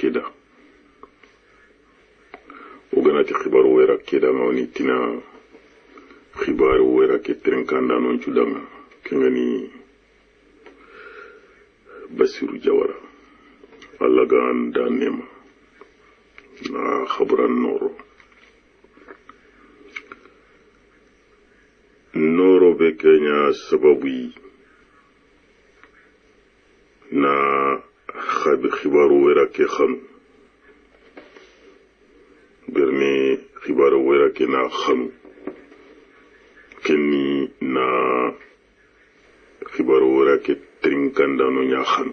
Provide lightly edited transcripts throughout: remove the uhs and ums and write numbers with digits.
keda oganati khibaru wera keda ngawni tina khibaru wera ke trenkanda non chudanga kengani Basiru Jawara Allah ga anda nema na khabran noro be kenya sababu na khibaru wera ke kham berni khibaru wera ke na kham kenni na khibaru wera ke trinkanda no nya kham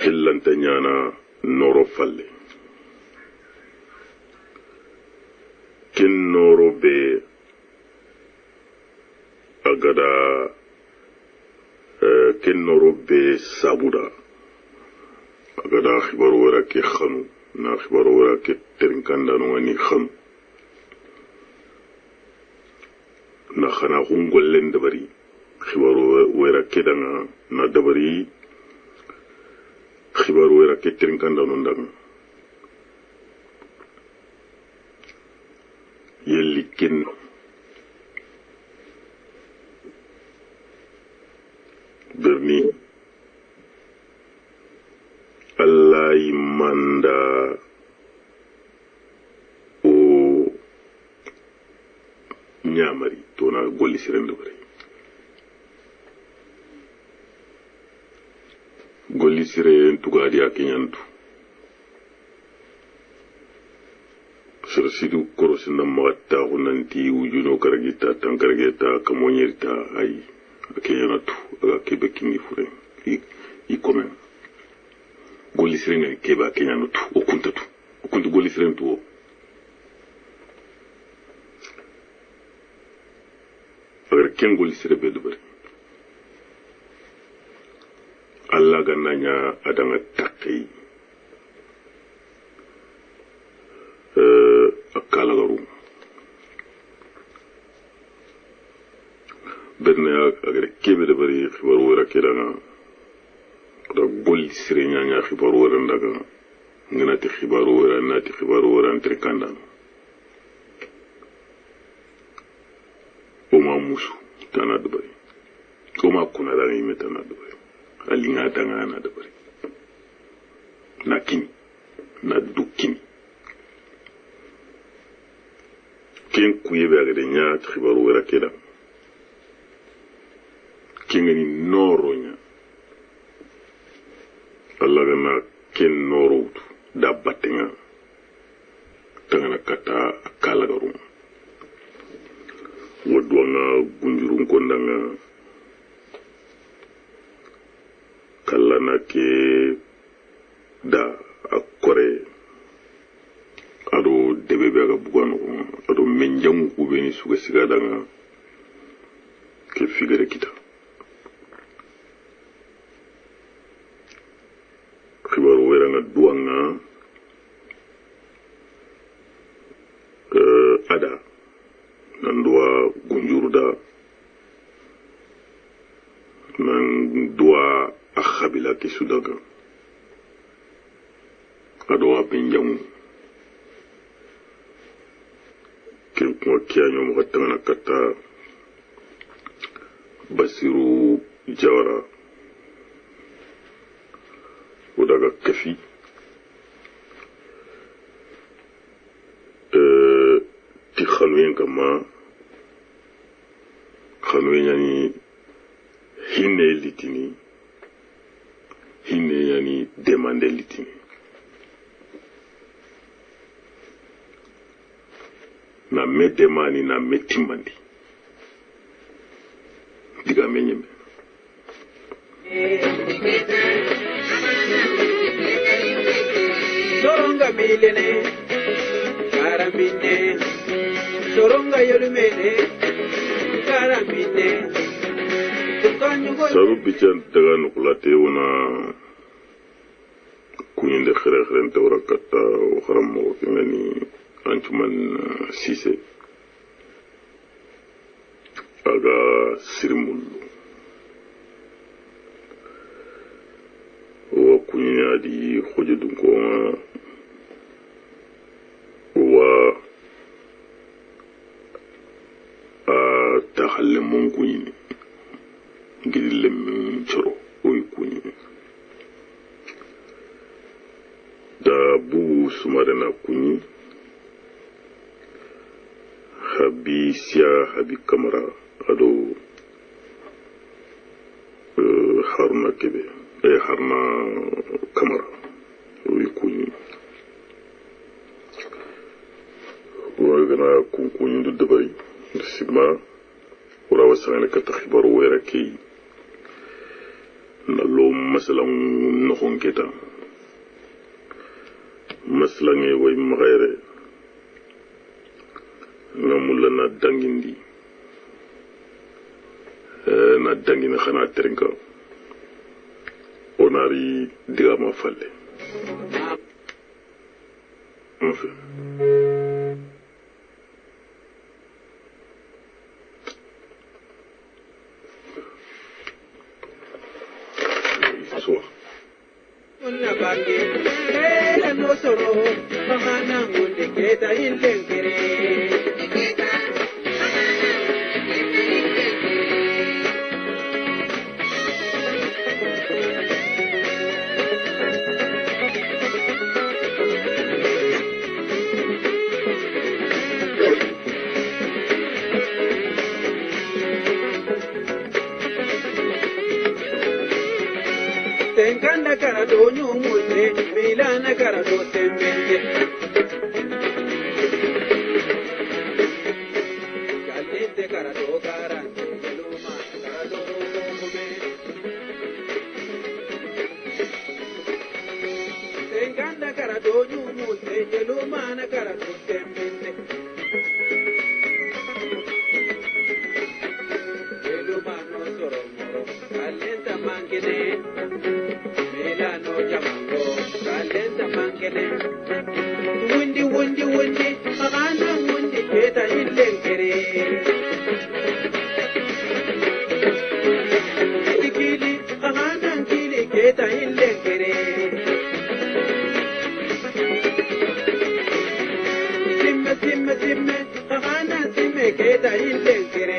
hillanta nyana noro falle ken noro be agada ken noro be sabuda agada khibaru wera ke khanu na khibaru wera ke trinkanda no ni kham na khana hungollen dabari khibaru wera ke danga na dabari khibaru wera ke trinkanda no ndang yelli ken berni Allah manda o nyamari tona golli sirende bare golli sire tugadi akinyantu sirsidu korosinna magatta hunanti wujuno karagita tankarageta kamonyerta ay akinyanatu aga kebe kingi fure I komen golli sire ne kebe akinyanatu okuntu golli sire tu agar ken golli sire be dubare Allah gananya adanga takki akala garu benna agar kebe de bari khibaru wera kedana da gol sirenya nya khibaru wera ndaga nganati khibaru wera nati khibaru wera entre kanda oma musu tanad bari oma kuna da ni metana bari alinga tanga na dabari na kini na dukini ken kuye be agade nya khibaru wera keda kengani noronya Allah gana ken noro da batenga tanga kata kala garum wodwanga gunjurun kondanga kallana ke da akore ado debe be ga bugano ado menjam ubeni suga siga danga ke figure kita khibaru wera nga duanga ada nandua gunjurda nan dua akhabila ki sudaga ado apinjamu ken ko kianyo mo katana kata Basiru Jawara udaga kafi ti khalwen kama khalwen yani hinne litini hinne yani demande litini na me demani na me timandi diga menyeme soronga milene karambine soronga yolumene karambine saru bichan daga nukulate wana kunyinde khere ntawra kata o kharamo ngani antuman sise aga sirimulu o kunyine xoje dun ko wa ta halle mon kuñini ngiri lemmin coro oy kuñini da bu sumarena kuñi habi siya habi kamara ado haruna kebe haruna kamara oy kuñi wa gana kuñi du dabari sima wala wasana ka takhbaru wera ki na lo masalan no honketa masalan e way magayre ngamulla na dangindi na dangina khana trinka onari digama falle enfin Una bangi, no solo, mamá munde que ta intengere. Tenkanda cara do nyumute, milana cara do tembende. Caliente cara do garante, luma cara do mume. Tenkanda cara do nyumute, lumana cara do tembende. Lumano soro moro, caliente mangene. No jamango, kalenda mangele. Wundi, magana wundi keta ilengere. Sikili, magana kili keta ilengere. Simme, magana simme keta ilengere.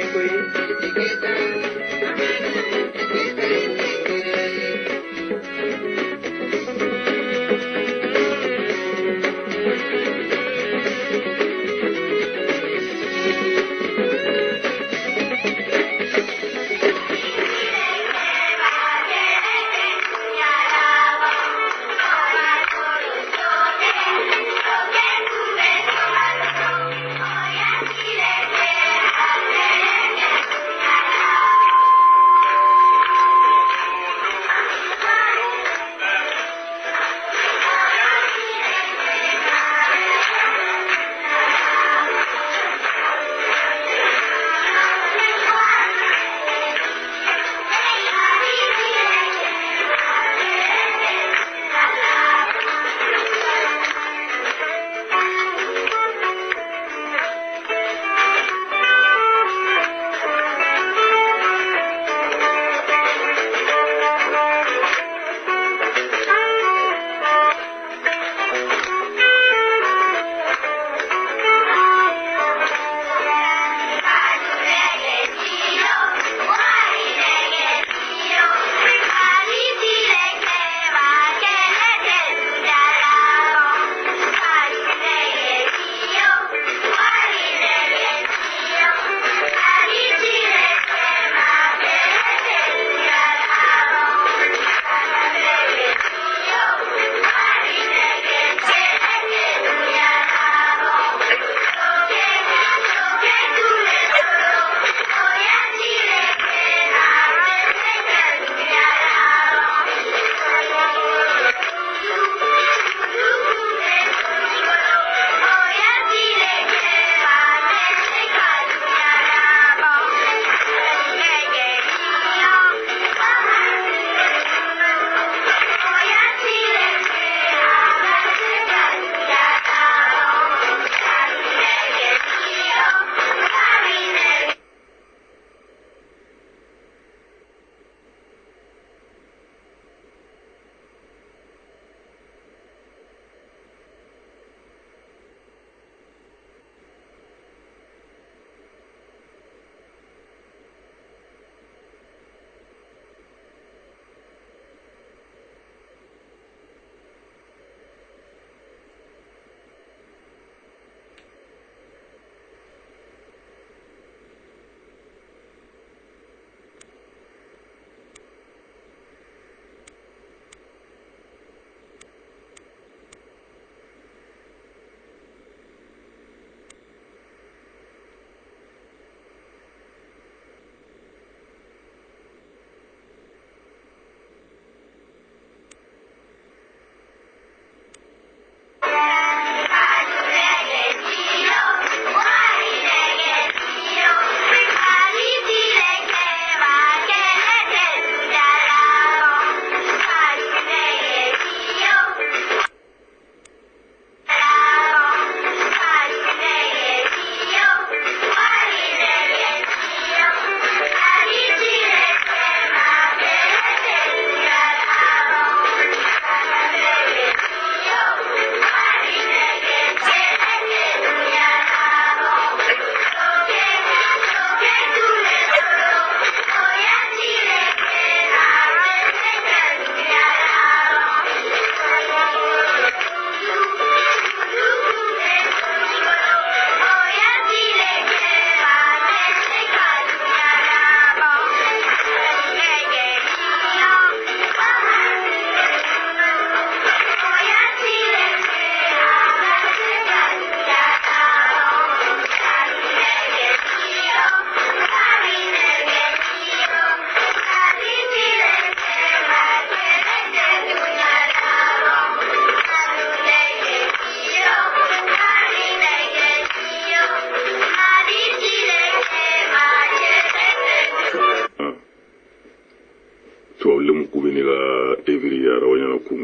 to lemu ku beni ga evri ya rawanya na ku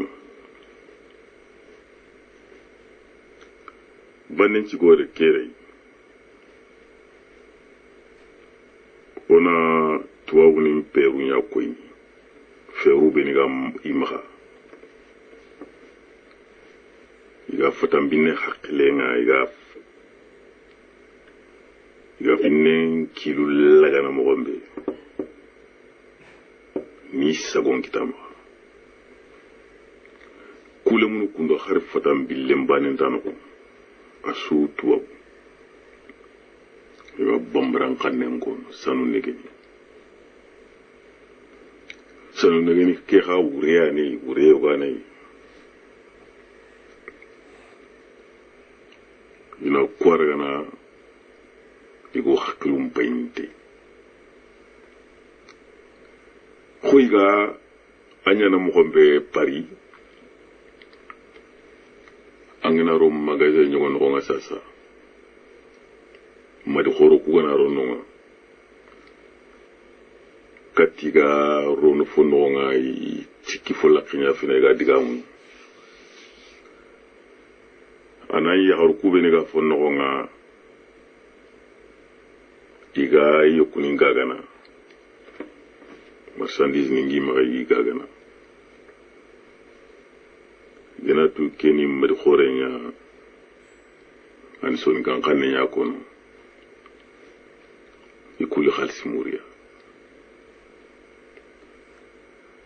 banin ci gore kere ona tuwa wuni peru ya koyi feru beni ga imaha iga fatambine haklenga iga finne kilu lagana mogombe ni sagon kitama kule munu kundo har fatambi lembanen tanako asu tuwa iga bambran kannen kono sanu negeni ke ha ureya ne ureyo gane ina kwargana igo hakilum painte khoiga anyana mogombe Paris angena rom magasin nyogon ronga sasa madi khoro kugana rononga katiga rono fononga I chiki fola kinya finega digamu anayi haru kubeni ga fononga iga yokuni gagana marchandise ningi magi gagana gena tu keni mari khorenya an son kan kanne nya kono ikuli khalsi muriya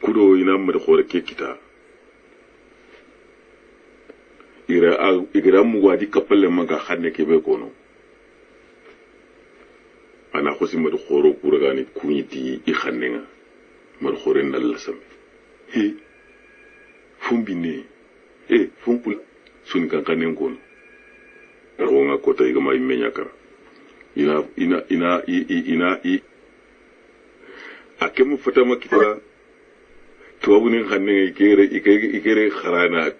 kudo ina mari khore ke kita igra mu wadi kapalle manga xanne ke be kono ana khosi mari khoro kuragani kunyiti I xannenga mari khore nalla sam he fumbine fumpul sun kan kanen kono ronga kota iga mai menyaka ina akemu fatama kita tuwabuni xannenga igere kharana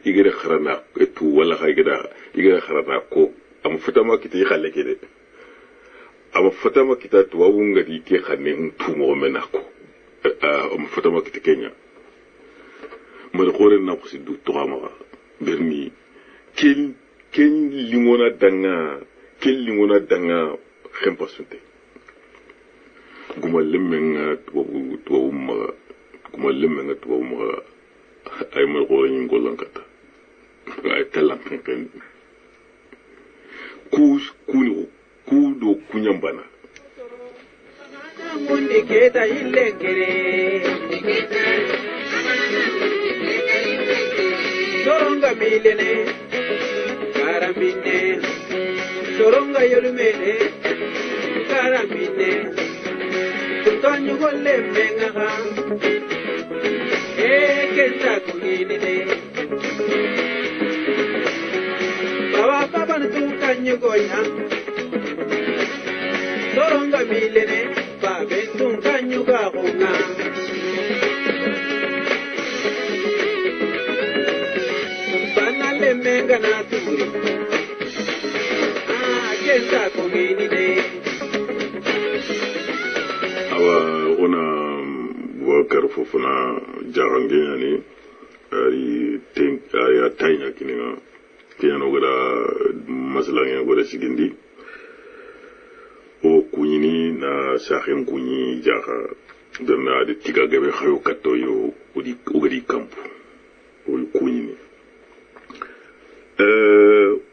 tu wala igere kharana ko am fatama kita I xalle kede am fatama kita tuwabunga di ke xanne tu mo menako am fatama kita Kenya mari khore na ko sidu to amara berni ken lingona danga khempa sunte gumal lemenga to ma ay mari khore ni ngolan kata ay talan ken ku do kunyambana mundi keta ilekere soronga milene karambine soronga yolumene karambine tukanyu golle menga kenta kunine baba tukanyu gonya soronga milene babe tukanyu gahunga menga na turi kenta kunine awa ona wakar fofuna jarangenya ni ari atanya kininga kiyano gara maslanga gara sigindi o kunyini na sahin kunyi jaha dana de tiga gabe khayo katto yo ugari kampu o kunyini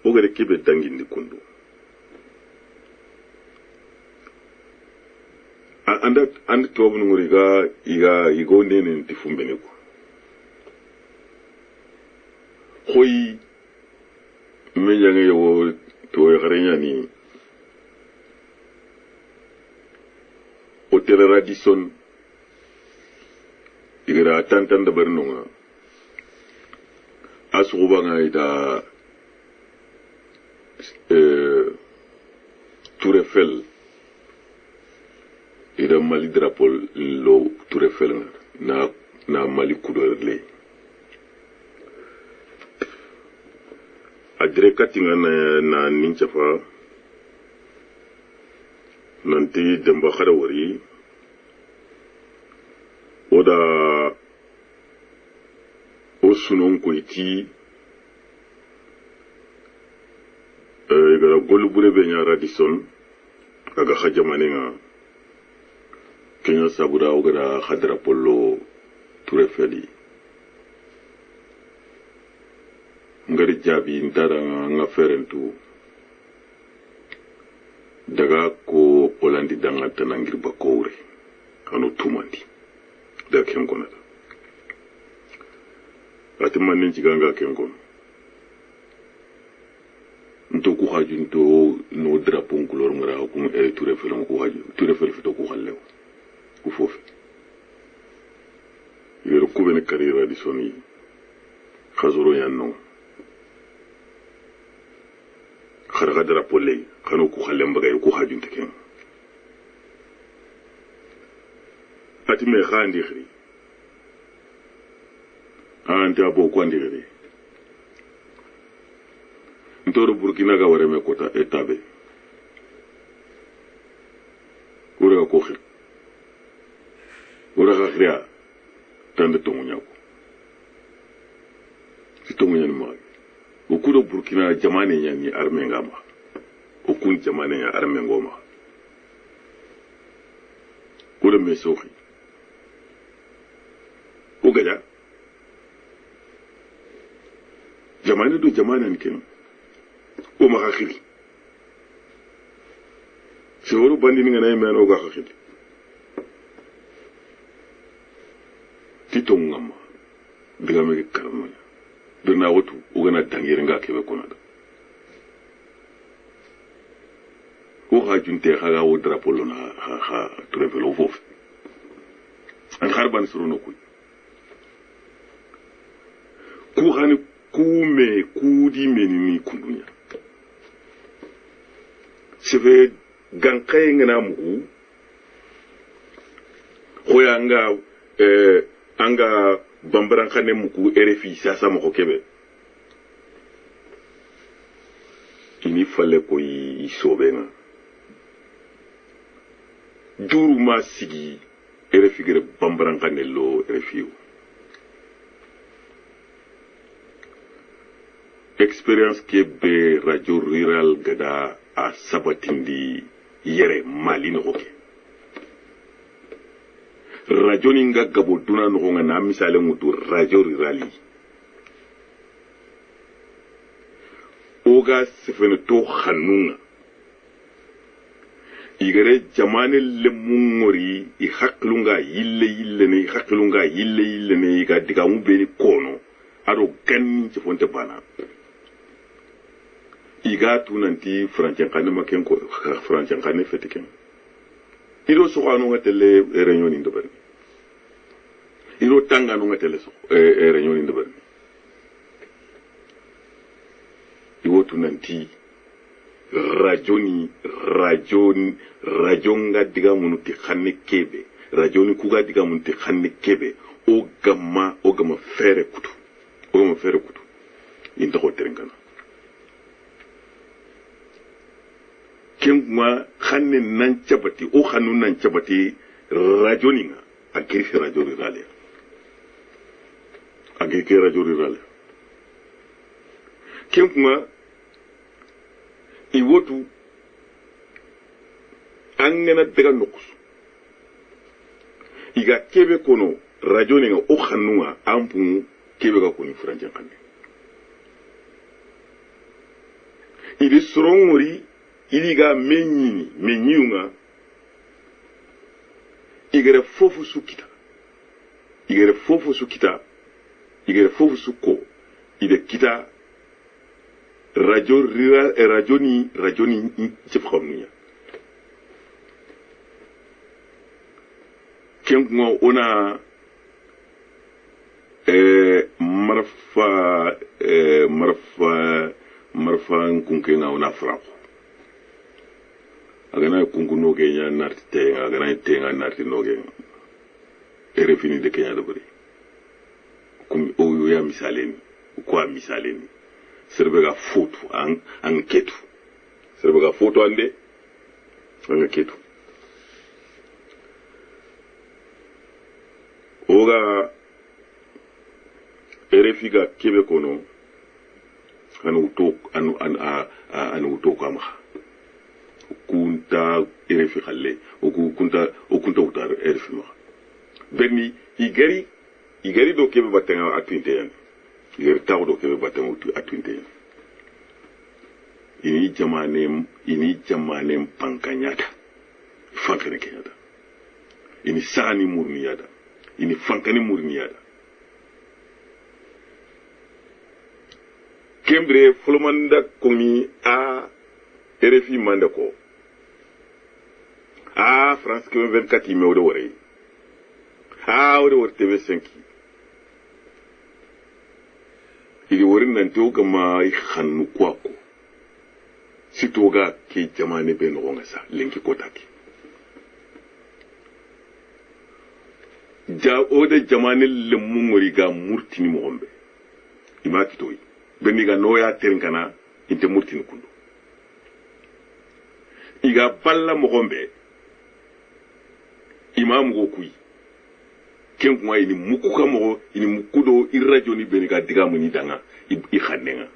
ogare kibe dangindi kundu anda tobnu nguriga igo nene ntifumbene ko khoyi mejange yo to yarenya ni hotel Radisson igra tantan da barnonga asuba nga ida Tour Eiffel ida Mali drapol lo Tour Eiffel na Mali couleur le adre katinga na ninchafa nanti demba khara wari oda osunon ko iti igara golubure be nya Radisson aga hajamanenga Kenya sabura ogara hadra pollo turefeli ngari jabi ndara nga ferentu daga ko polandi danga tanangir bakore kanu tumandi da kenkona ati manin ciganga kenkono nto ku haju nto no drapeau couleur ngara ko turefeli ko haju turefeli fito ko hallew ku fofu yero kubene carrière di soni khazoro yanno kharaga drapeau lay kanu ku xalem bagay ku haju nteken ati me khandi khri anta bo ko andi khri ntoro Burkina ga ware me kota etabe ura ko khri ura ga khria tande tongunya ko si tongunya ni ma o kudo Burkina jamane nyani arme ngama o kun jamane nya arme ngoma kula me soxi o gaja jamane do jamane nken o ma khili se woru bandi ni ngana me no ga khili tito ngama diga me karamo dona wotu ugana dangire nga kebe konada ko hajunte khaga wo drapeau lona ha trevelo fof an harban suruno ku hani kume kudi menini kundunya seve gankay ngana mu hoyanga anga bambaran khane muku RFI sasa moko kebe ini fale ko yi sobenga duru ma sigi RFI gere bambaran khane lo RFI experience kebe radio rural gada a sabatindi yere mali no ke radio ninga gabo duna no nga na misale mutu radio rurali oga sefene to khanunga igere jamane le mungori I haklunga yille ne ga diga mu be kono ado ganni ci fonte bana iga tunanti francien kane maken ko francien kane fetiken ido so anu ngatele réunion ndo ben ido tanga no ngatele so réunion ndo ben iwo tunanti radio nga diga munu ti xanne kebe radio ni kuga diga munu ti xanne kebe o gama fere kutu inta ko terengana kengma xanne nan cabati o xanu nan cabati radio ni nga agri radio rurale kengma iwotu angena daga nokus iga kebe kono radio ni nga o xanunga ampu kebe ga koni franje xanne ili sorongori iliga menyiunga igere fofu sukita igere fofu suko ide kita radio rural radio ni chefxamnia kengo ona marfa nkunkena ona franco agana kunku no Kenya narti te agana tenga narti no Kenya erefini de Kenya do bari kum o ya misaleni ko misaleni serbega foto an ketu serbega foto ande an ketu o toga RFI ga kebe kono anu uto kama kunta RFI khalle kunta utar RFI ma benni igari do kebe batanga atwinte yan igari taw do kebe batanga atwinte yan ini jamanem pankanyata fankane kenyata ini sani murniyada ini fankane murniyada kembre fulmanda komi a RFI manda ko a France 24 me odo wore a odo wore TV5 ili wore nan to kama I khanu kwako sitoga ke jamane be no ngasa lenki kotaki ja ode jamane le mumori ga murtini mo gombe imati toyi benni ga noya tenkana inte murtini kundu iga balla mo gombe imam go kuyi ken kuma ini mukuka mo ini mukudo irradio ni beni ga diga muni danga I khanenga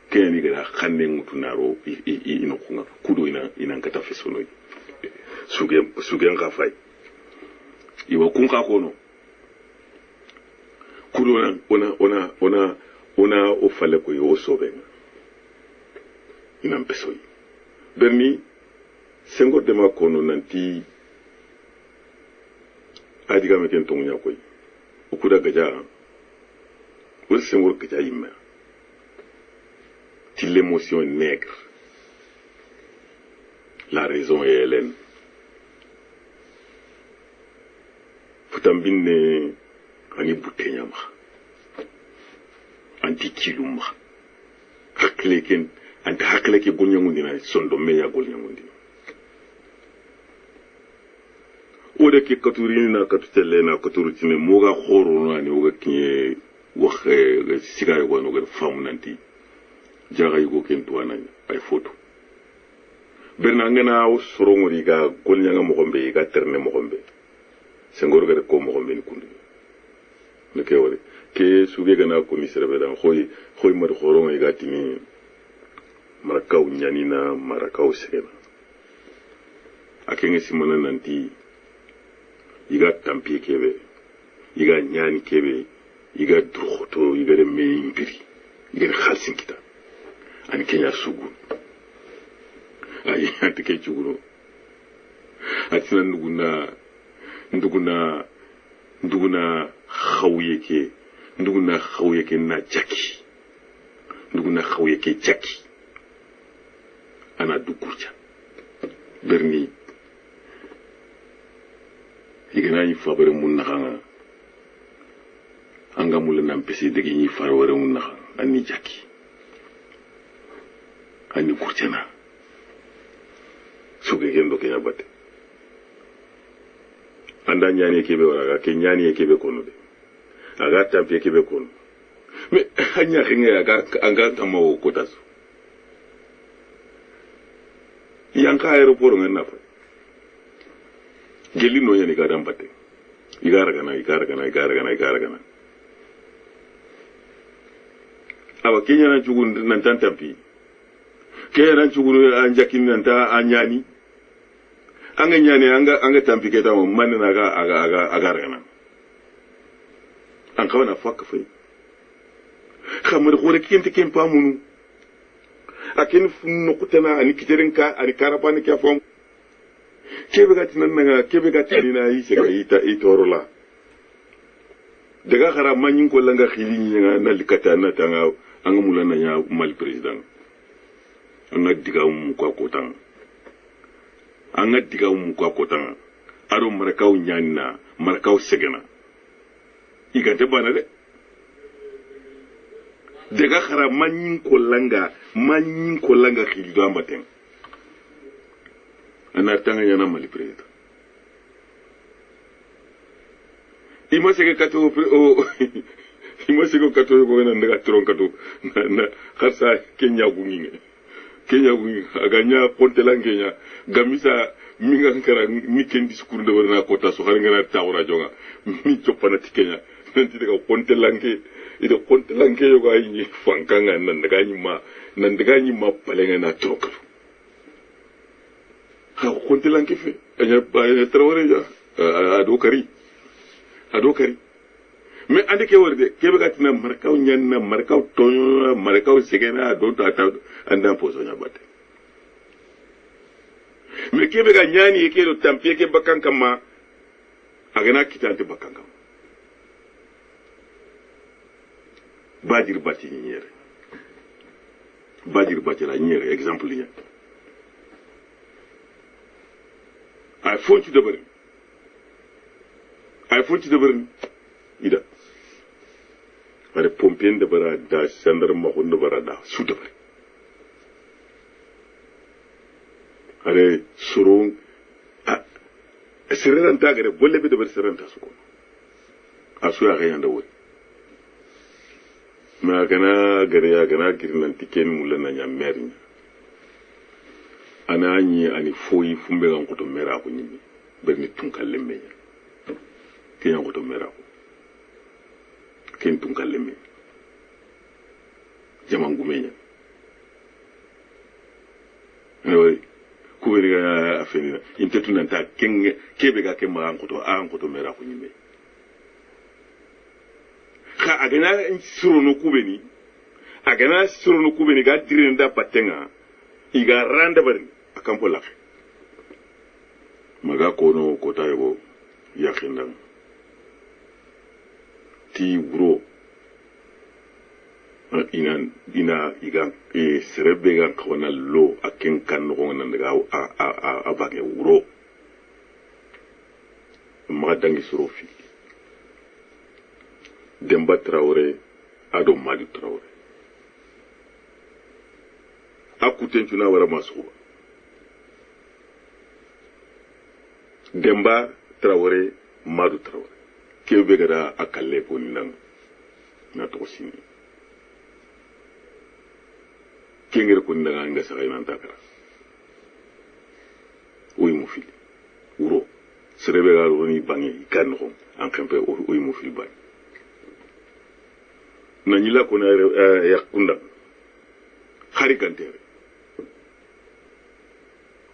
keni ga khanengu tunaro ino kunga kudo ina ngata fesono sugen ka fay iwa kunka kono kudo ona ofale ko yo sobenga ina mpesoyi berni sengo dema kono nanti adiga meken tongunya koy okuda gaja wol sengo gaja yimma ti l'émotion nègre la raison est hélène futambine ani butenyama anti kiluma hakleken anta hakleke gonyangundi na sondo meya gonyangundi ode ke katurini na katutele na katurutine moga khoro na ni oga kinye wax sigare go no ga famu nanti jaga yugo ken tuana ay photo berna ngana o sorongori ga golnyanga mo gombe ga terne mo gombe sengor ga ko mo gombe ni kundu ne ke wori ke suge gana commissaire bedan khoy mar khorongo ga tini marakaw nyanina marakaw sena akenge simona nanti iga tampi kebe iga nyani kebe iga droto iga de meimbiri iga khalsin kita ani kenya sugu ay antike chuguro atina nduguna khawiyeke na jaki nduguna khawiyeke jaki ana dukurja berni igana yi fabare mun naxa anga mula nan pesi degi ni farware mun naxa ani jaki ani kurjana suge gendo ke yabate anda nyani kebe wala ke nyani kebe kono de aga tampi kebe kono me hanya khinga aga anga tamo kotaso yanka aeroport ngana fa geli no yani gadam batte igara gana awa kenya na chugun nan tantampi kenya na chugun anjakin nan ta anyani anga nyani anga tampi keta mo manna aga gana an kawana fakka fai khamar gore kente kem pamunu akin funno kutana ani kiterenka ani karapani kya fam kebe gati nan kebe gati na yi se ga itorola daga khara manyin ko langa khili nga na likata na tanga anga mulana nya mal president anga diga mu kwa kotang aro marakaw nyanna marakaw segena igante bana de daga khara manyin ko langa khili do ambaten ana tanga yana mali president imase kato ko na ndaga tron kato na khasa kenya gunginge Kenya aganya kontelan Kenya gamisa minga kara mi ken discours de warna kota so har ngana tawra jonga mi chopana ti Kenya nanti daga kontelan ke ida kontelan ke yoga yi fankanga nan daga ni ma palenga na troka ha kontelan ke fe anya trawre ja adokari mais ande ke worde ke be gatina markaw nyanna markaw tonyo markaw segena do ta anda poso nya batte mais ke be ga nyani ke do tampie ke bakan kama agana kitante bakan kama badir bati nyere la nyere exemple nya ay fonti de bari ida are pompier de bara da gendarme ko de bara da su de bari are surun sirran ta gare bolle be de bar sirran ta su ko asu ya gayan da wuri ma gana gare ya gana girnan tiken mulana nya merin ana anyi ani foyi fumbe gan ko to mera ko nyimi berni tunkalle meya kenya ko to mera ko ken tunkalle me jamangu menya ewe kuweri ga afenina intetu nanta kenge kebe ga kema an ko to mera ko nyime ka agana surono kubeni ga dirinda patenga iga randa bari akampo la maga kono kota yego yakhindan ti bro ina igan serebe gan kona lo aken kan no nan daga a bage wuro ma dangi surofi Demba Traoré ado Madi Traoré akuten tuna wara masu Demba Traoré Madu Traoré kebe gada akalle ko nan na to sini kengere ko ndanga nga sa ina takara oyi mu fili uro serebe ga roni bangi kan ko en kempe oyi mu fili ban na nyila ko na yakunda hari kantere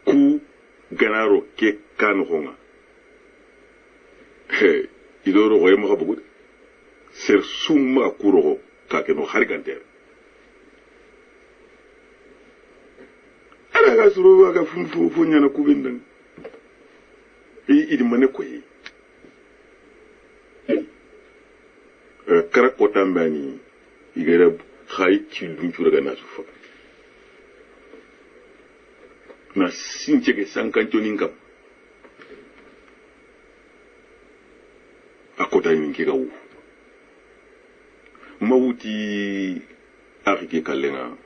ku ganaro ke kan ko nga idoro ko yema bugu ser summa kuro ka ke no harganter ala ga suru ga fu nyana ku bindan idi mane ko yi kara ko tambani igere khay ci duncu daga nasu fa na sinche ke sankanto ningam akota yinki ga wu mawuti arike kallenga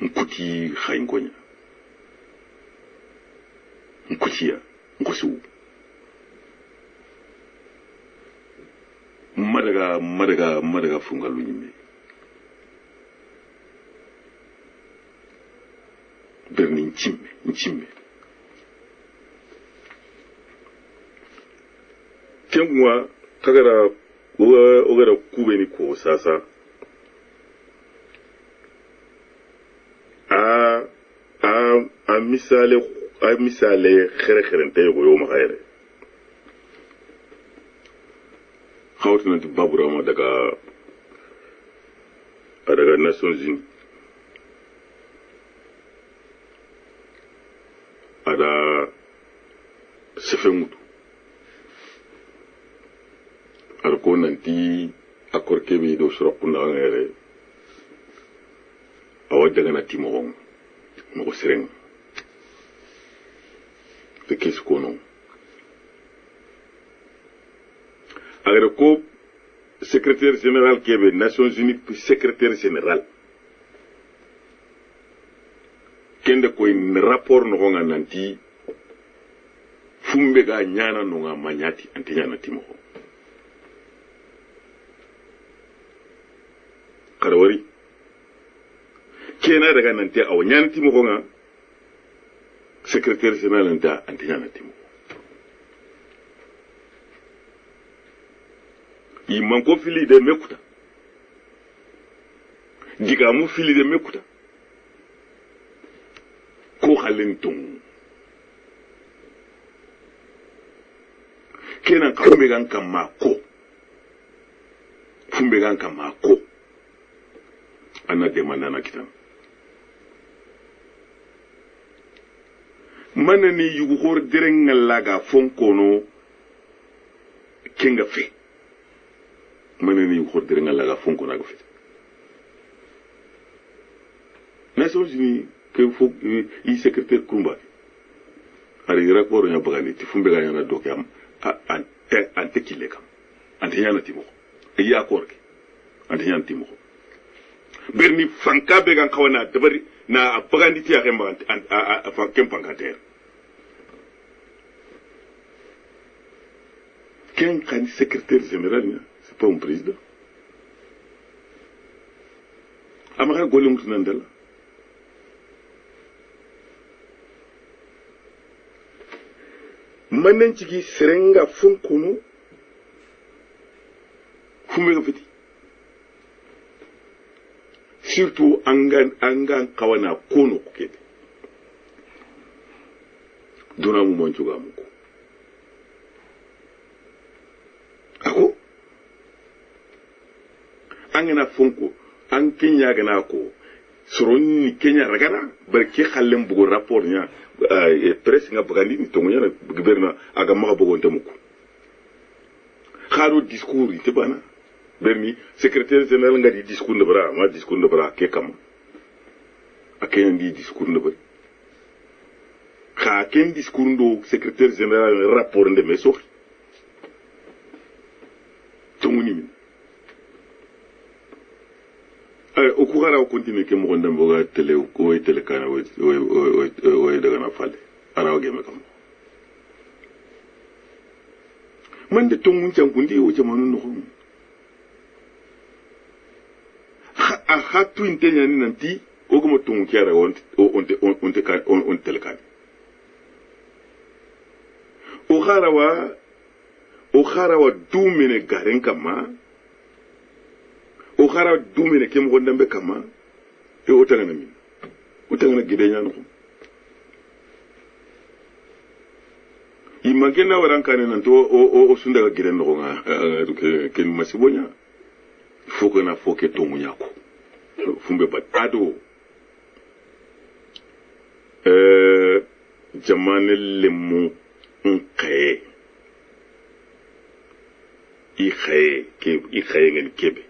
nkuti khaynkonya nkutiya nkosu madaga fungalu nyime berni nchime kemwa kagara ogara kubeni ko sasa a misale khere go yo magayre khawtuna babura ma daga Nations Unies ada sefemutu arko nanti akor kebe do surokuna ngere awadda na timon mo sereng te kes kono agre ko secrétaire général kebe Nations Unies secrétaire général kende ko in rapport no nga nanti fumbe ga nyana no nga manyati anti nyana timo karawari kena daga nanti aw nyanti mo nga secrétaire général nta anti nyanti mo i manko fili de mekuta diga mu fili de mekuta ko khalentung kenan kambe gan kamako fumbe gan kamako ana demanda na kitan manani yugo hor direnga laga fonkono kenga fe manani yugo hor direnga laga fonkono ga fe Nations Unies que faut i secrétaire Kumba ari rapport nya bagani ti fumbe ga yana doke am ante kile kam ante yana timo e ya korke ante yana timo berni fanka be gan kawana dabari na bagandi ti akemba ante fankem pangater ken kan secrétaire général c'est pas un président amaka golum tunandala manen cigi serenga fonkono fumega fiti surtout angan kawana kono kukebe dona mu manchuga muko ako angana fonko an kenya gana ko soronni kenya ragana barke khallem bugo rapport nya presse nga bagandi ni tongo nya gouverneur aga maka bugo ntemuko kharo discours ite bana berni secrétaire général nga di discours de bra ma discours de bra ke kam aken di discours de bra kha ken discours do secrétaire général rapport de meso tongo ni au courant au continue que mon ndamboga télé ou télé kana ou daga na fale ara o geme kam man de tongun changundi o jamanu no ha tu intenya ni nanti o gomo tongun kiara on télé kana o kharawa du mene garen kama o khara dumine ke mo ndambe kama e o tangana min o tangana gidenya no imagina warankane nanto o sunda ga giden no nga ke masibonya foko na foke to munyako fumbe batado jamane lemu nkae i khaye ngeni kebe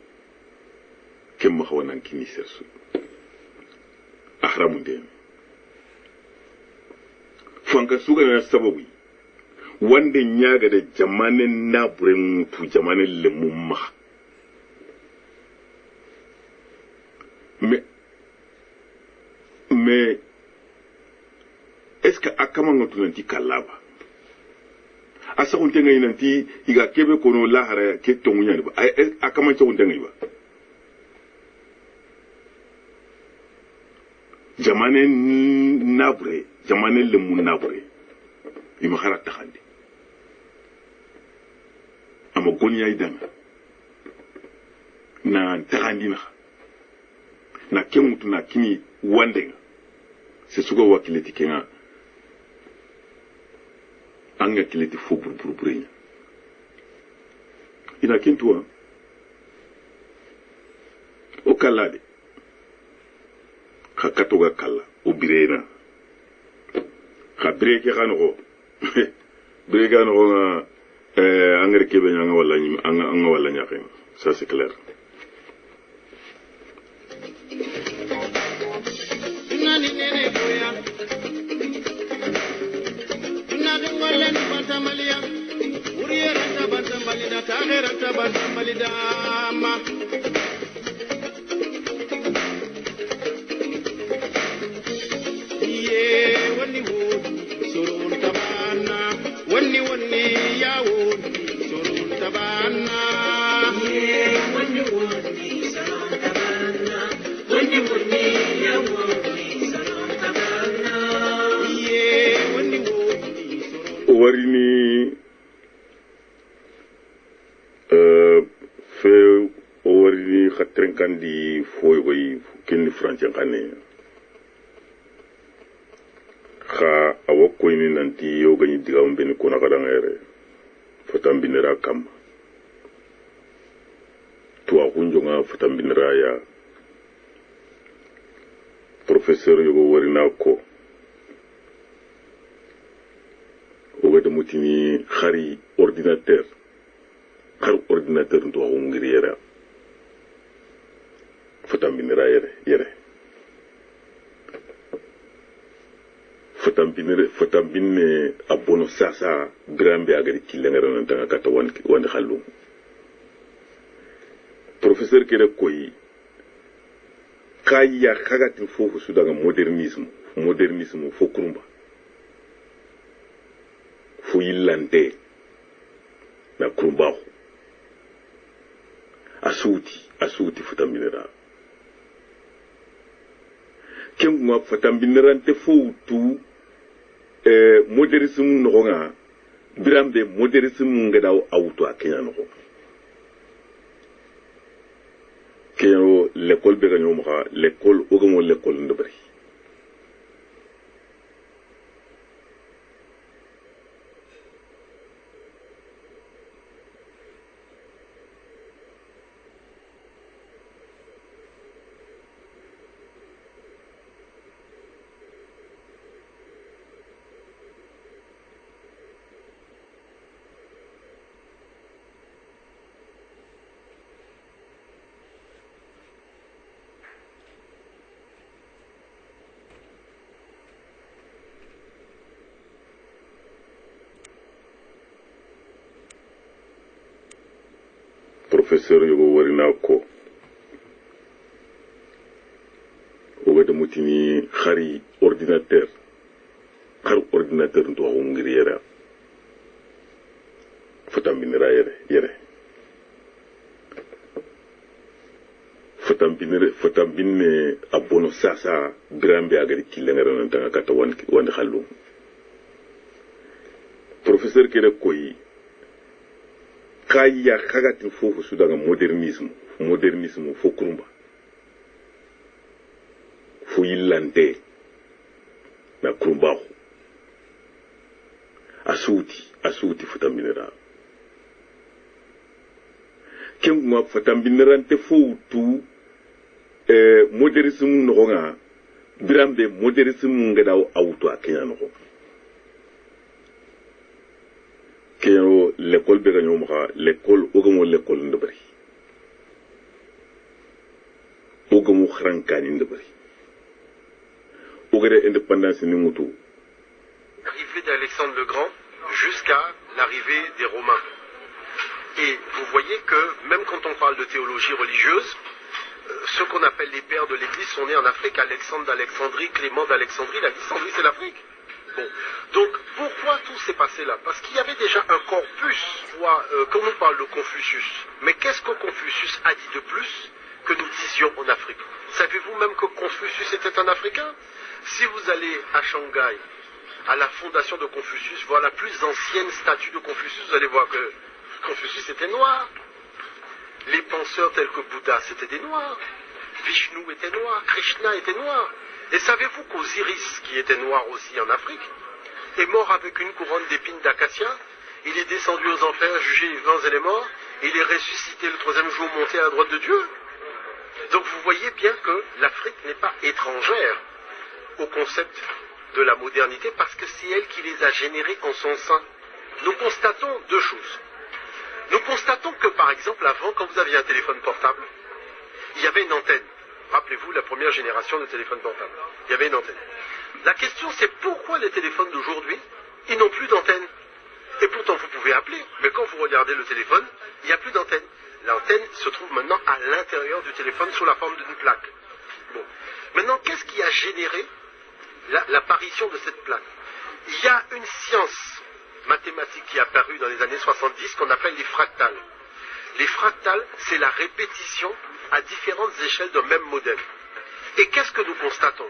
كم خوانا كنيسة سو أحرام دين فانك سوغا نسبوي وان دي نياغا دي جماني نابرين تو جماني لموما mais est-ce que akama ngotu nanti kalaba asa unte ngai nanti iga kebe kono lahara ke tongunya ba akama cha unte ngai ba jamane nabre jamane lemu nabre ima khara takhandi ama gonya idanga na takhandi na kemutu na kini wandenga se suga wakileti kenga anga kileti fo burburenya ina kintua o kalade khakatoga kala o birena khabreke kanogo breke kanogo angere kebe nyanga wala nyakhe ça c'est clair. Yeah. trenkandi foy koy kenni francen kane kha awo koy ni nanti yo gani digam ben ko na kadanga yere fotam binira kam to a kunjonga fotam binira ya professeur yogo warina ko o gade mutini khari ordinateur ndo a ngiri yere fotam binira yere fotam binne abono sasa grambe agari kilengara nan tanga kata wandi khallu professeur kede koy kaya khagati fofu sudaga modernisme fo kurumba fo yillante na kurumba asuti fotam binira kenguma fotam binirante fo tu modernisme nogonga birambe modernisme ngada auto akenya nogo kero l'école be ganyo maka l'école ogamo l'école ndabari professeur yogo warina ko o gade mutini khari ordinateur ndo a ngiri yere fotam binira yere fotam binne abono sasa grambe agari kilengara nan tanga kata wandi khallu professeur kede koy kaya khagati fofu sudaga modernisme fo kurumba fo yillante na kurumba asuti fotam binira kenguma fotam binirante fo tu modernisme nogonga birambe modernisme ngada auto akenya nogo kero l'école be ganyo maka l'école ogamo l'école ndabari ogamo khrankani ndabari ogare indépendance ni mutu arrivée d'Alexandre le Grand jusqu'à l'arrivée des Romains. Et vous voyez que même quand on parle de théologie religieuse, ceux qu'on appelle les pères de l'Église sont nés en Afrique. Alexandre d'Alexandrie, Clément d'Alexandrie, l'Alexandrie c'est l'Afrique. Bon. Donc pourquoi tout s'est passé là? Parce qu'il y avait déjà un corpus. Quand on parle de Confucius, mais qu'est-ce que Confucius a dit de plus que nous disions en Afrique? Savez-vous même que Confucius était un Africain? Si vous allez à Shanghai, à la fondation de Confucius, voir la plus ancienne statue de Confucius, vous allez voir que Confucius était noir. Les penseurs tels que Bouddha, c'était des noirs. Vishnu était noir, Krishna était noir. Et savez-vous qu'Osiris, qui était noir aussi en Afrique, est mort avec une couronne d'épines d'acacia? Il est descendu aux enfers, jugé les vivants et les morts. Il est ressuscité le troisième jour, monté à la droite de Dieu. Donc vous voyez bien que l'Afrique n'est pas étrangère au concept de la modernité parce que c'est elle qui les a générés en son sein. Nous constatons deux choses. Nous constatons que par exemple avant, quand vous aviez un téléphone portable, il y avait une antenne. Rappelez-vous la première génération de téléphones portables. Il y avait une antenne. La question c'est pourquoi les téléphones d'aujourd'hui, ils n'ont plus d'antenne. Et pourtant vous pouvez appeler, mais quand vous regardez le téléphone, il n'y a plus d'antenne. L'antenne se trouve maintenant à l'intérieur du téléphone sous la forme d'une plaque. Bon. Maintenant, qu'est-ce qui a généré l'apparition de cette plaque? Il y a une science mathématique qui est apparue dans les années 70 qu'on appelle les fractales. Les fractales, c'est la répétition à différentes échelles d'un même modèle. Et qu'est-ce que nous constatons?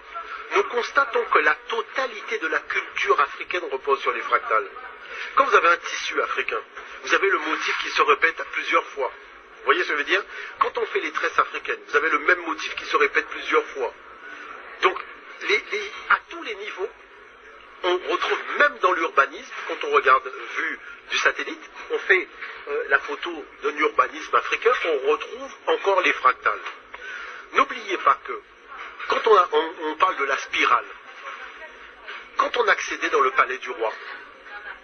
Nous constatons que la totalité de la culture africaine repose sur les fractales. Quand vous avez un tissu africain, vous avez le motif qui se répète plusieurs fois. Vous voyez ce que je veux dire? Quand on fait les tresses africaines, vous avez le même motif qui se répète plusieurs fois. Donc, à tous les niveaux, on retrouve même dans l'urbanisme, quand on regarde vue du satellite, on fait la photo d'un urbanisme africain, on retrouve encore les fractales. N'oubliez pas que, quand on parle de la spirale, quand on accédait dans le palais du roi,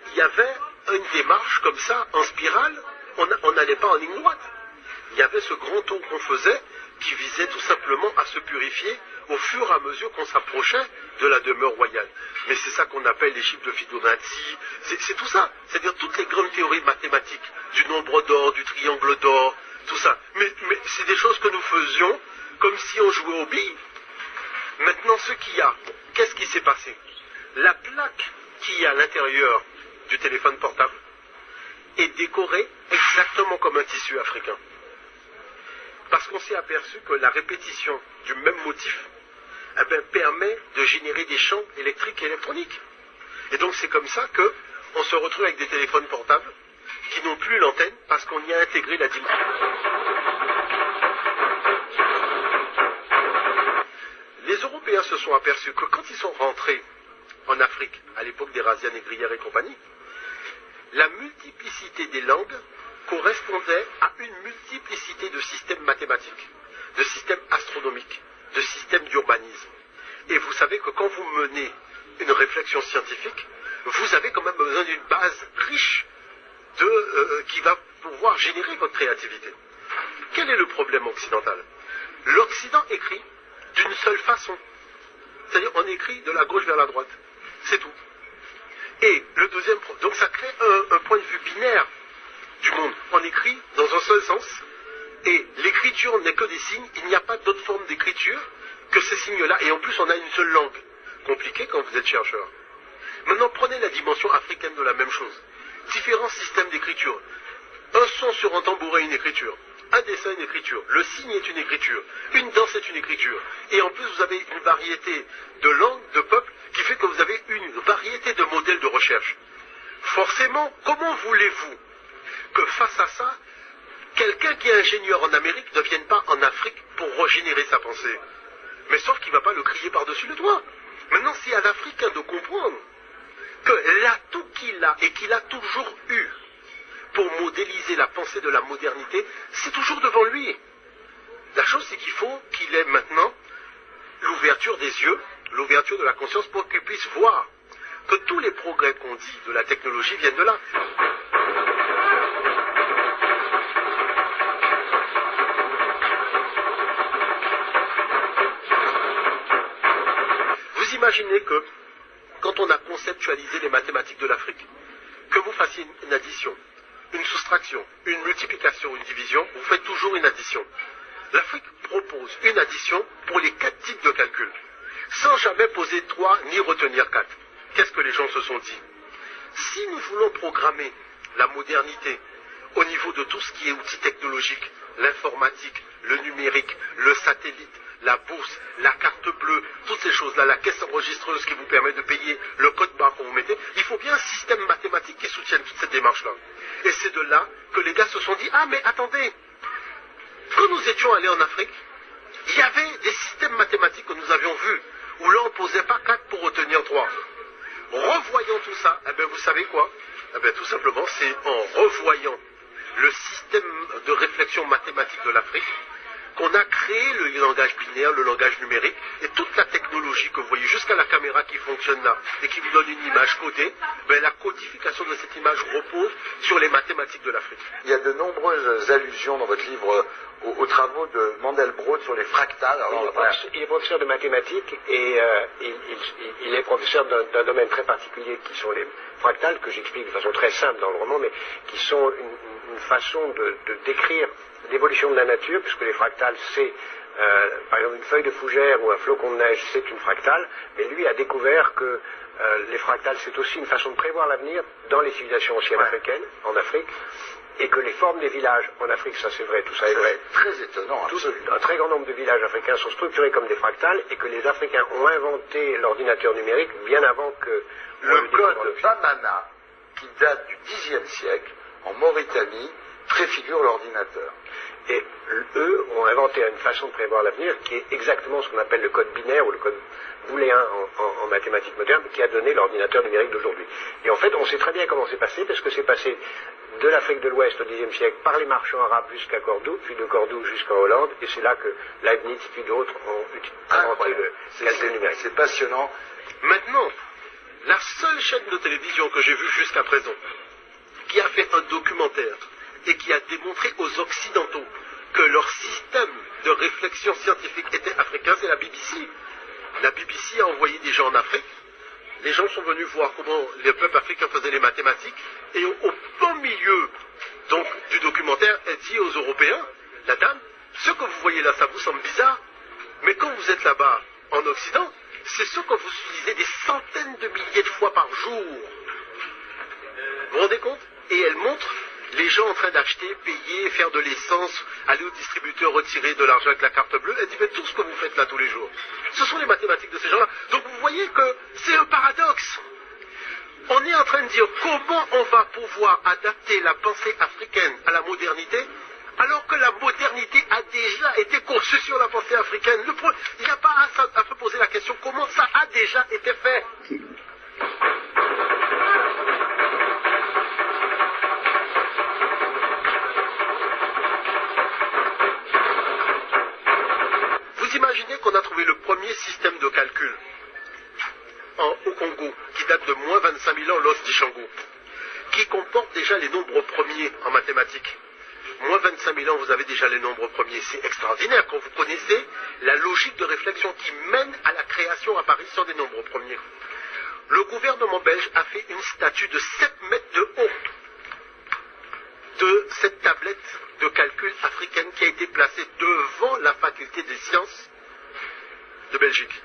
il y avait une démarche comme ça, en spirale, on n'allait pas en ligne droite. Il y avait ce grand tour qu'on faisait qui visait tout simplement à se purifier au fur et à mesure qu'on s'approchait de la demeure royale. Mais c'est ça qu'on appelle les chiffres de Fibonacci, c'est tout ça. C'est-à-dire toutes les grandes théories mathématiques, du nombre d'or, du triangle d'or, tout ça. Mais c'est des choses que nous faisions comme si on jouait aux billes. Maintenant, ce qu'il y a, qu'est-ce qui s'est passé? La plaque qui est à l'intérieur du téléphone portable est décorée exactement comme un tissu africain. Parce qu'on s'est aperçu que la répétition du même motif permet de générer des champs électriques et électroniques. Et donc c'est comme ça qu'on se retrouve avec des téléphones portables qui n'ont plus l'antenne parce qu'on y a intégré la dimension. Les Européens se sont aperçus que quand ils sont rentrés en Afrique, à l'époque des razzias négrières et compagnie, la multiplicité des langues correspondait à une multiplicité de systèmes mathématiques, de systèmes astronomiques, de systèmes d'urbanisme. Et vous savez que quand vous menez une réflexion scientifique, vous avez quand même besoin d'une base riche qui va pouvoir générer votre créativité. Quel est le problème occidental? L'Occident écrit d'une seule façon. C'est-à-dire on écrit de la gauche vers la droite. C'est tout. Et le deuxième, donc ça crée un point de vue binaire du monde. On écrit dans un seul sens, et l'écriture n'est que des signes, il n'y a pas d'autre forme d'écriture que ces signes-là, et en plus on a une seule langue. Compliqué quand vous êtes chercheur. Maintenant prenez la dimension africaine de la même chose. Différents systèmes d'écriture. Un son sur un tambourin, une écriture. Un dessin, une écriture. Le signe est une écriture. Une danse est une écriture. Et en plus, vous avez une variété de langues, de peuples, qui fait que vous avez une variété de modèles de recherche. Forcément, comment voulez-vous que face à ça, quelqu'un qui est ingénieur en Amérique ne vienne pas en Afrique pour régénérer sa pensée? Mais sauf qu'il ne va pas le crier par-dessus le toit. Maintenant, c'est à l'Africain de comprendre que l'atout qu'il a et qu'il a toujours eu pour modéliser la pensée de la modernité, c'est toujours devant lui. La chose, c'est qu'il faut qu'il ait maintenant l'ouverture des yeux, l'ouverture de la conscience pour qu'il puisse voir que tous les progrès qu'on dit de la technologie viennent de là. Vous imaginez que quand on a conceptualisé les mathématiques de l'Afrique, que vous fassiez une addition, une soustraction, une multiplication, une division, vous faites toujours une addition. L'Afrique propose une addition pour les 4 types de calculs, sans jamais poser 3 ni retenir 4. Qu'est-ce que les gens se sont dit? Si nous voulons programmer la modernité au niveau de tout ce qui est outils technologiques, l'informatique, le numérique, le satellite, la bourse, la carte bleue, toutes ces choses-là, la caisse enregistreuse qui vous permet de payer le code barre que vous mettez, il faut bien un système mathématique qui soutienne toute cette démarche-là. Et c'est de là que les gars se sont dit, ah mais attendez, quand nous étions allés en Afrique, il y avait des systèmes mathématiques que nous avions vus, où là on ne posait pas 4 pour retenir 3. Revoyant tout ça, eh bien vous savez quoi? Eh bien tout simplement c'est en revoyant le système de réflexion mathématique de l'Afrique qu'on a créé le langage binaire, le langage numérique, et toute la technologie que vous voyez, jusqu'à la caméra qui fonctionne là, et qui vous donne une image codée, ben la codification de cette image repose sur les mathématiques de l'Afrique. Il y a de nombreuses allusions dans votre livre aux travaux de Mandelbrot sur les fractales. Alors, il est professeur de mathématiques et il est professeur d'un domaine très particulier qui sont les fractales, que j'explique de façon très simple dans le roman, mais qui sont une façon de décrire l'évolution de la nature, puisque les fractales, c'est, par exemple, une feuille de fougère ou un flocon de neige, c'est une fractale, mais lui a découvert que les fractales, c'est aussi une façon de prévoir l'avenir dans les civilisations anciennes africaines, en Afrique, et que les formes des villages en Afrique, ça c'est vrai, tout ça est vrai. Très étonnant, absolument. Un très grand nombre de villages africains sont structurés comme des fractales, et que les Africains ont inventé l'ordinateur numérique bien avant que... Le code Bamana, qui date du Xe siècle, en Mauritanie, préfigure l'ordinateur. Et eux ont inventé une façon de prévoir l'avenir qui est exactement ce qu'on appelle le code binaire ou le code booléen en mathématiques modernes, qui a donné l'ordinateur numérique d'aujourd'hui. Et en fait, on sait très bien comment c'est passé, parce que c'est passé de l'Afrique de l'Ouest au Xe siècle par les marchands arabes jusqu'à Cordoue, puis de Cordoue jusqu'en Hollande, et c'est là que Leibniz puis d'autres ont inventé le calcul numérique. C'est passionnant. Maintenant, la seule chaîne de télévision que j'ai vue jusqu'à présent, qui a fait un documentaire et qui a démontré aux Occidentaux que leur système de réflexion scientifique était africain, c'est la BBC. La BBC a envoyé des gens en Afrique. Les gens sont venus voir comment les peuples africains faisaient les mathématiques. Et au beau milieu donc, du documentaire, elle dit aux Européens, la dame, ce que vous voyez là, ça vous semble bizarre, mais quand vous êtes là-bas en Occident, c'est ce que vous utilisez des centaines de milliers de fois par jour. Vous vous rendez compte? Et elle montre les gens en train d'acheter, payer, faire de l'essence, aller au distributeur, retirer de l'argent avec la carte bleue. Elle dit, mais tout ce que vous faites là tous les jours, ce sont les mathématiques de ces gens-là. Donc vous voyez que c'est un paradoxe. On est en train de dire comment on va pouvoir adapter la pensée africaine à la modernité, alors que la modernité a déjà été conçue sur la pensée africaine. Il n'y a pas à se poser la question comment ça a déjà été fait. Vous imaginez qu'on a trouvé le premier système de calcul au Congo, qui date de moins 25 000 ans, l'os d'Ishango, qui comporte déjà les nombres premiers en mathématiques. Moins 25 000 ans, vous avez déjà les nombres premiers. C'est extraordinaire quand vous connaissez la logique de réflexion qui mène à la création, apparition des nombres premiers. Le gouvernement belge a fait une statue de 7 mètres de haut de cette tablette de calcul africaine qui a été placée devant la faculté des sciences de Belgique.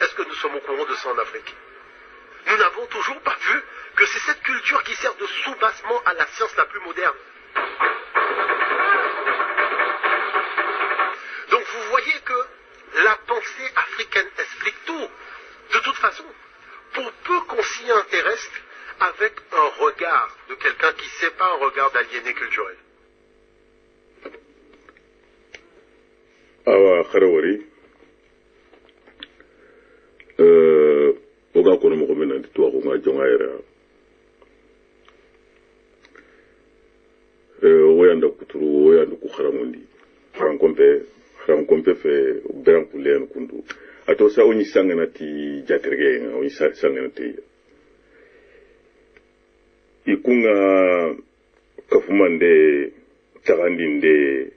Est-ce que nous sommes au courant de ça en Afrique? Nous n'avons toujours pas vu que c'est cette culture qui sert de soubassement à la science la plus moderne. Donc vous voyez que la pensée africaine explique tout. De toute façon, pour peu qu'on s'y intéresse avec un regard de quelqu'un qui ne sait pas, un regard d'aliéné culturel. Awa Kharawari oga kono mo mena ndi to ko nga jonga era oyanda kuturu oyanda ku kharamundi frankompe fe beran pulen kundu ato sa oni sangana ti jaterge oni sangana ti ikunga kafumande tagandinde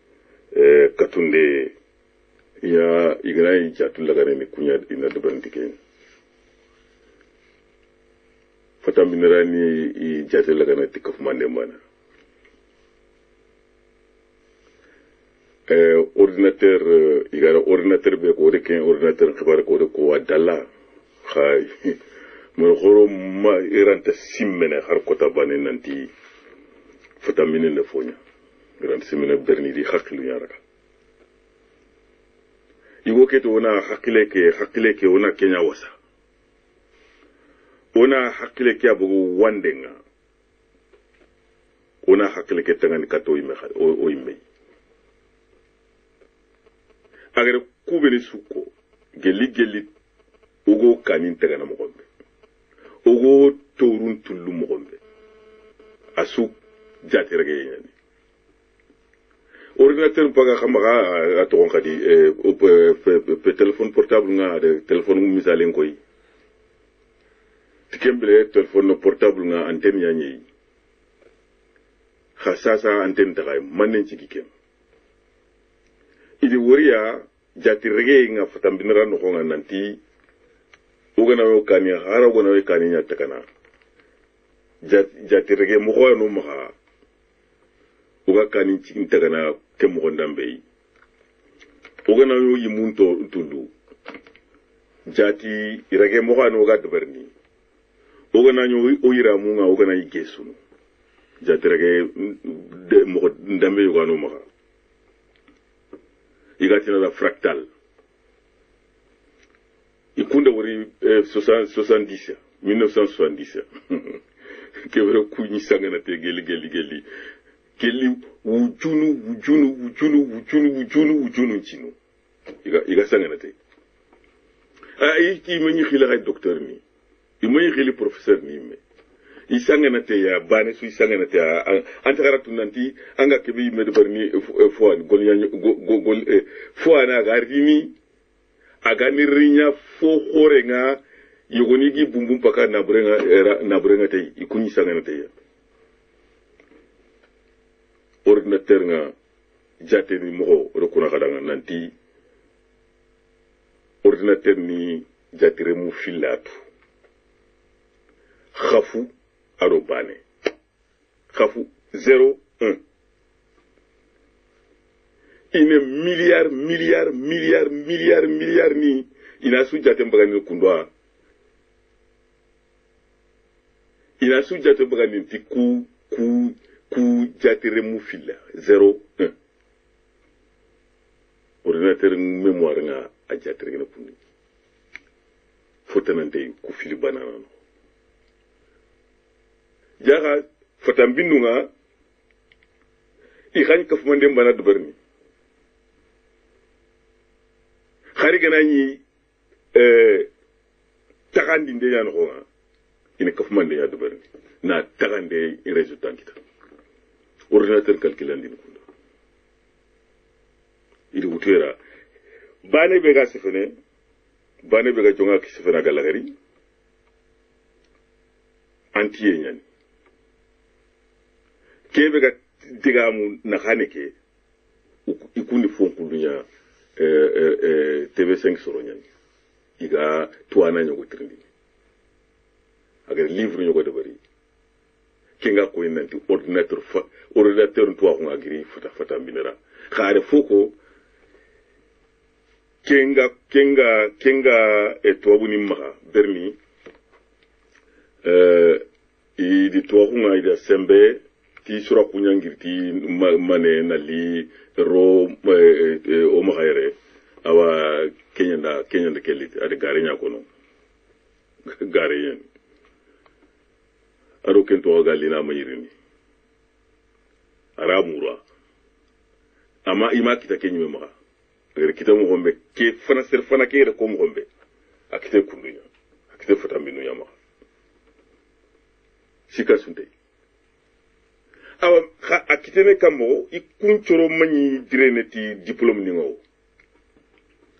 katunde ya igana jatulla garene kunya ina dobandike fata minerani I jatulla garene tikafumande mana ordinateur igara ordinateur be ko de ken ordinateur khibar ko de ko adalla khay mo khoro ma iranta simmene har kota bane nanti fata minene fonya iranta simmene berni di khaklu yaraka igo keto ona hakile ke ona Kenya wasa ona hakile ke abugo wandenga ona hakile ke tangani kato ime o ime agere kubeni suko geli ugo kanin tagana mogombe ugo torun tullu mogombe asu jaterege yani ordinateur paga khamaga aton khadi téléphone portable nga de téléphone misalen koy tikemble téléphone portable nga antenne yanyi khasasa antenne tagay manen ci gikem idi woriya jatirege nga fatambinara no nga nanti ugana yo kani hara ugana yo kani nya takana jatirege mo ko no ma uga kani intagana kemo ndambe ugana yo yimunto tundu jati irage mo hanu uga doberni ugana nyo oyira munga ugana yigesunu jati rage mo ndambe ugana no ma igatina la fractal ikunda wori 1970 ke wero ku ni sangana te geli kelli wujunu chino iga sangana te imanyi khila ga docteur ni imanyi khili professeur ni me isangana te ya bane su isangana te antagara tunanti anga kebi medbar ni fo gol fo ana garini aga ni rinya fo khorenga yogoni gi bumbum paka na burenga te ikunyi sangana te ya ordinateur nga jate ni mo rokuna kadanga nanti ordinateur ni jatire mu filatu khafu arobane khafu 01 ine milliard ni ina su jate mbagani kundwa ina su jate mbagani ti ku jatire mu fila 01 ordinateur mémoire nga a jatire na pundi fotanante ku fili banana no jaga fatambinu nga ikhani kafumande mbana dubarni khari ganani takandi nde yan ko ina kafumande ya dubarni na takande résultat kita ordinateur calculandi kunda ili utera bane bega sefene bane bega jonga kisefena galagari antiye nyani kebe ga digamu na khaneke ikundi fonkulunya TV5 soronyani iga tuana nyogo trindi agar livre nyogo debari kenga ko nanti ordinateur tuwa ko agiri fata binera khare foko kenga etwabuni maha berni di tuwa ko ida sembe ti sura kunyangirti mane nali ro o mahayre awa kenyanda keliti ade gare nya kono gare yen aro kento galina mayirini ara mura ama ima kita kenyu ma agar kita mo gombe ke fana ser fana ke re ko mo gombe akite kundunya akite fatambinu yama sika sunte awa akitene kambo ikunchoro mani direneti diplôme ni ngo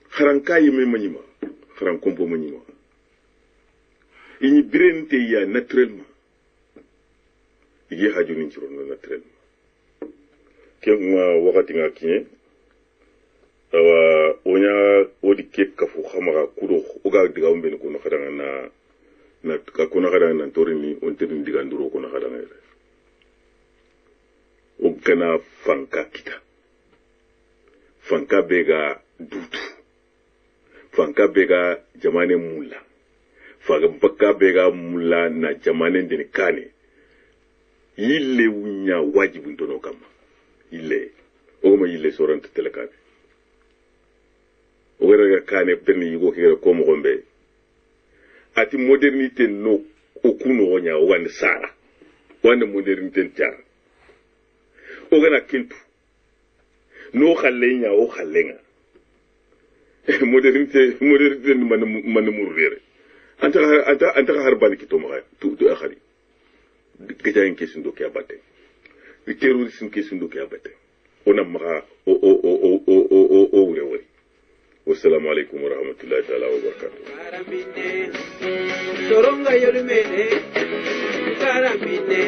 kharanka yime manima kharan kombo manima ini birente ya naturellement igi haju ni chiro naturellement kenga wakati nga kinye awa onya odi kek kafu khamaga kudo oga diga umbe ko no khadanga na ka ko na khadanga na torini on tedin diga nduro ko na khadanga ogana fanka kita fanka bega dutu fanka bega jamane mula fanka bega mula na jamane ndeni kane ile unya wajibu ntono kama ile ogoma ile sorante telekane ogara kane berni yugo kire ko mo gombe ati modernité no okuno onya wan sara wan modernité tar ogana kintu no khallenya o khallenga modernité man murrere anta harbani kito ma tu akhari gajayen kesin do ke abate di terrorisme kesin do ke abate ona ma o wuri wassalamu alaikum warahmatullahi ta'ala wabarakatuh soronga yolumene karamine